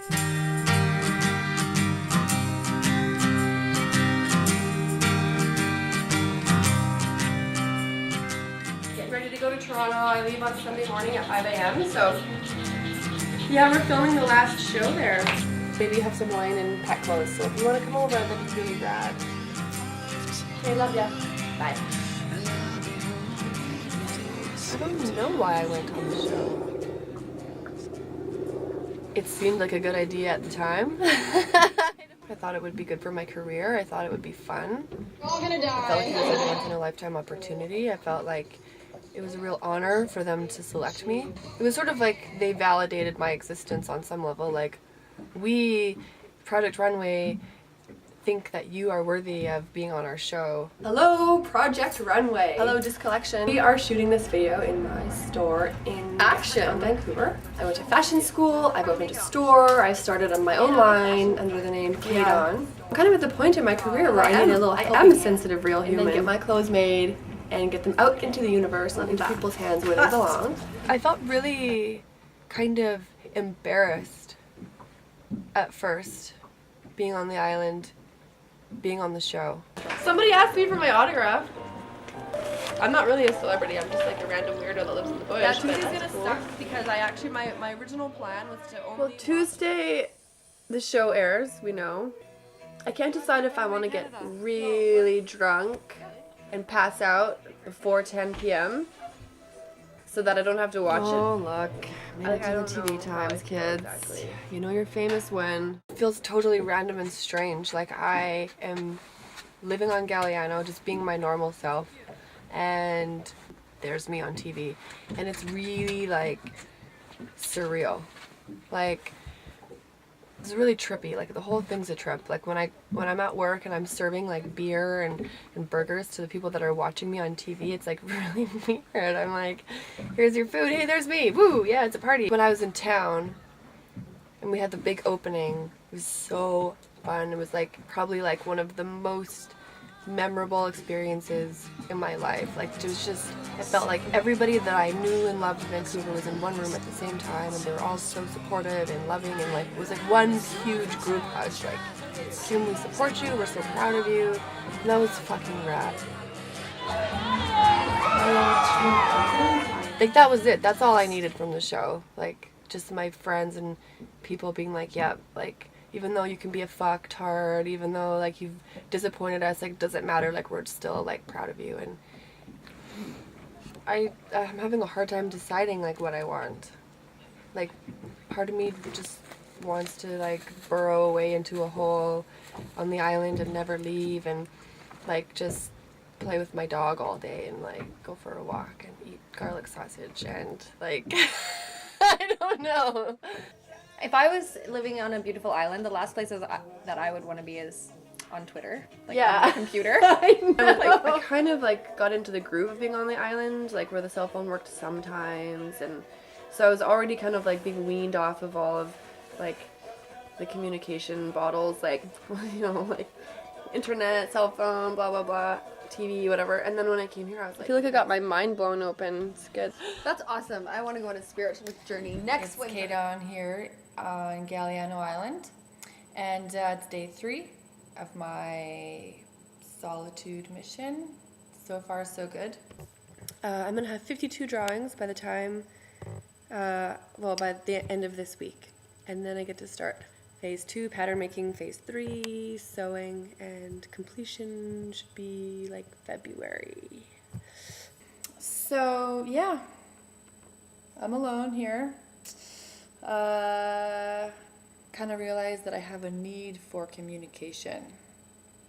Getting ready to go to Toronto. I leave on Sunday morning at 5 a.m. So yeah, we're filming the last show there. Maybe have some wine and pet clothes. So if you want to come over, that'd be really rad. Okay, love ya. Bye. I don't know why I went on the show. It seemed like a good idea at the time. I thought it would be good for my career. I thought it would be fun. We're all gonna die. I felt like it was a once-in-a-lifetime opportunity. I felt like it was a real honor for them to select me. It was sort of like they validated my existence on some level. Like, we, Project Runway, think that you are worthy of being on our show. Hello, Project Runway. Hello, Disc Collection. We are shooting this video in my store in Action, Vancouver. I went to fashion school, I've opened a store, I started on my own line under the name Galiano. I'm kind of at the point in my career where I need a little help. I am a sensitive real human. And then get my clothes made and get them out into the universe and into people's hands where they belong. I felt really kind of embarrassed at first being on the island, being on the show. Somebody asked me for my autograph. I'm not really a celebrity, I'm just like a random weirdo that lives in the bush. That Tuesday's gonna suck because I actually, my original plan was to only... Well, Tuesday the show airs, we know. I can't decide if I want to get really drunk and pass out before 10 p.m. so that I don't have to watch it. Oh, look. Maybe I don't TV times, kids. Exactly. You know you're famous when. It feels totally random and strange. Like I am living on Galiano, just being my normal self, and there's me on TV. And it's really like surreal. Like, it's really trippy. Like the whole thing's a trip. Like when I'm at work and I'm serving like beer and burgers to the people that are watching me on TV, it's like really weird. I'm like, here's your food. Hey, there's me. Woo! Yeah, it's a party. When I was in town and we had the big opening, it was so fun. It was like probably like one of the most memorable experiences in my life. Like it was just, I felt like everybody that I knew and loved in Vancouver was in one room at the same time, and they were all so supportive and loving, and like it was like one huge group hug. Like, Kim, we support you, we're so proud of you, and that was fucking rad. Like that was it. That's all I needed from the show. Like just my friends and people being like, yeah, like even though you can be a fucktard, even though like you've disappointed us, like doesn't matter, like we're still like proud of you. And I'm having a hard time deciding like what I want. Like part of me just wants to like burrow away into a hole on the island and never leave, and like just play with my dog all day and like go for a walk and eat garlic sausage and like I don't know. If I was living on a beautiful island, the last places that I would want to be is on Twitter, like yeah, on the computer. I kind of like got into the groove of being on the island, like where the cell phone worked sometimes, and so I was already kind of like being weaned off of all of like the communication bottles, like you know, like internet, cell phone, blah blah blah, TV, whatever. And then when I came here, I was like, I feel like I got my mind blown open. It's good. That's awesome. I want to go on a spiritual journey next winter. It's Kate here in Galiano Island, and it's day 3 of my solitude mission. So far, so good. I'm gonna have 52 drawings by the time, by the end of this week, and then I get to start phase 2 pattern making, phase 3 sewing, and completion should be like February. So yeah, I'm alone here. Kind of realized that I have a need for communication.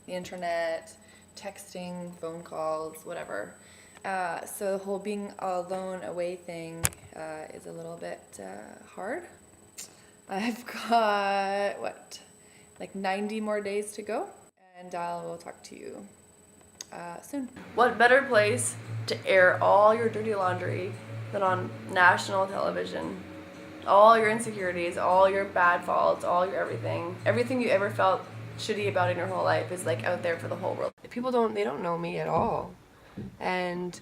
The internet, texting, phone calls, whatever. So the whole being alone away thing is a little bit hard. I've got, like 90 more days to go, and I will talk to you soon. What better place to air all your dirty laundry than on national television? All your insecurities, all your bad faults, all your everything. Everything you ever felt shitty about in your whole life is like out there for the whole world. People don't know me at all. And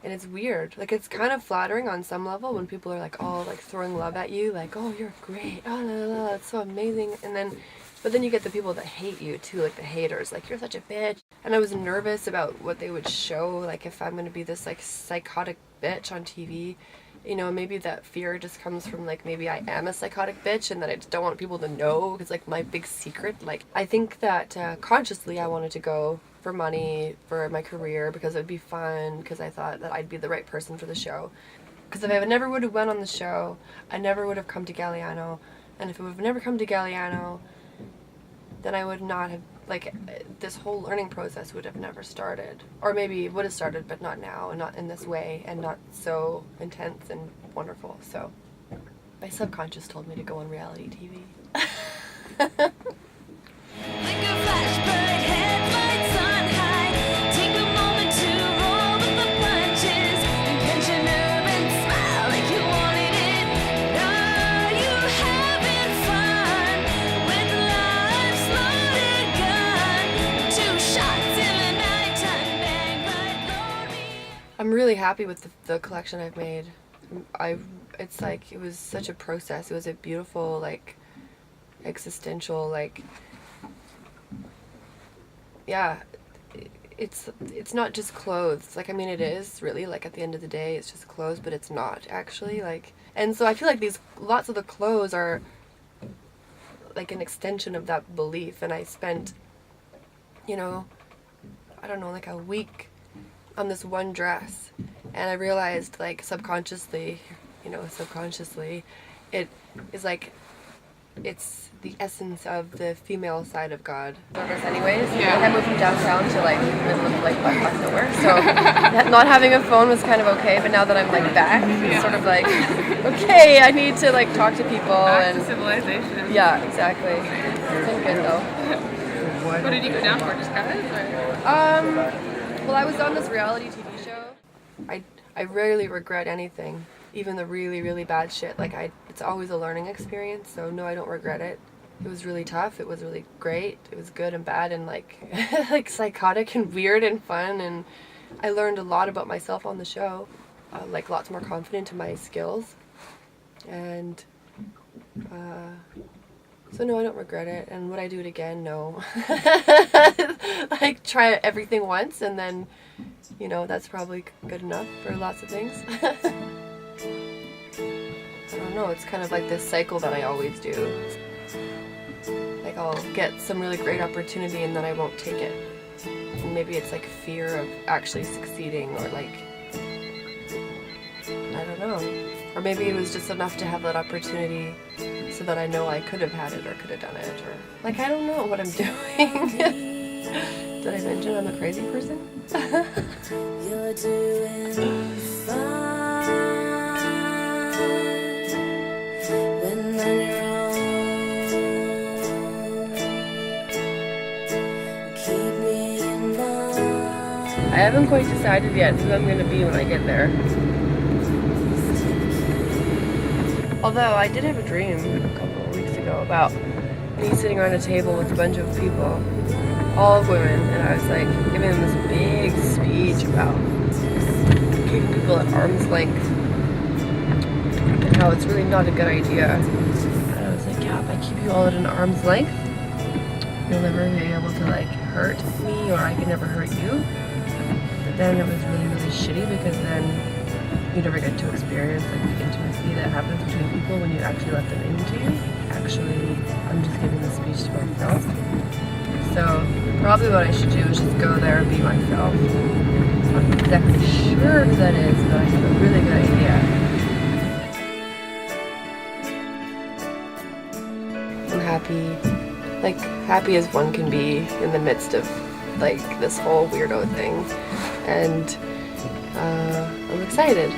And it's weird. Like, it's kind of flattering on some level when people are like all like throwing love at you, like, oh, you're great, oh, la, la, la, it's so amazing. And then, but then you get the people that hate you too, like the haters, like, you're such a bitch. And I was nervous about what they would show, like if I'm gonna be this like psychotic bitch on TV. You know, maybe that fear just comes from like, maybe I am a psychotic bitch and that I just don't want people to know, because like my big secret. Like, I think that consciously I wanted to go for money, for my career, because it would be fun, because I thought that I'd be the right person for the show. Because if I never would have went on the show, I never would have come to Galiano. And if I would have never come to Galiano, then I would not have, like, this whole learning process would have never started. Or maybe it would have started, but not now, and not in this way, and not so intense and wonderful. So my subconscious told me to go on reality TV. I'm really happy with the collection I've made. It's like, it was such a process. It was a beautiful, like, existential, like, yeah, it's not just clothes. Like, I mean, it is really, like, at the end of the day, it's just clothes, but it's not actually, like, and so I feel like lots of the clothes are like an extension of that belief. And I spent, you know, I don't know, like a week on this one dress, and I realized, like, subconsciously, it is like, it's the essence of the female side of God. Anyways, Yeah. I moved from downtown to like middle of like butt nowhere, so not having a phone was kind of okay. But now that I'm like back, it's sort of like, okay, I need to like talk to people Back and to civilization. yeah, exactly. It's been good though. What did you go down for? Just guys? Well, I was on this reality TV show. I rarely regret anything, even the really, really bad shit. Like, it's always a learning experience, so no, I don't regret it. It was really tough. It was really great. It was good and bad and like, like psychotic and weird and fun. And I learned a lot about myself on the show, like lots more confident in my skills. And so no, I don't regret it. And would I do it again? No. Like, try everything once and then, you know, that's probably good enough for lots of things. I don't know, it's kind of like this cycle that I always do. Like, I'll get some really great opportunity and then I won't take it. And maybe it's like fear of actually succeeding, or like, I don't know. Or maybe it was just enough to have that opportunity so that I know I could have had it or could have done it, or like, I don't know what I'm doing. Did I mention I'm a crazy person? You're doing fine when on your own. Keep me in mind. I haven't quite decided yet who I'm going to be when I get there. Although I did have a dream a couple of weeks ago about me sitting around a table with a bunch of people, all women, and I was like giving them this big speech about keeping people at arm's length and how it's really not a good idea. And I was like, yeah, if I keep you all at an arm's length, you'll never be able to like hurt me, or I can never hurt you. But then it was really, really shitty, because then you never get to experience like the intimacy that happens between people when you actually let them into you. Actually, I'm just giving the speech to myself. So probably what I should do is just go there and be myself. I'm not exactly sure who that is, but I have a really good idea. I'm happy, like happy as one can be in the midst of like this whole weirdo thing. And I'm excited.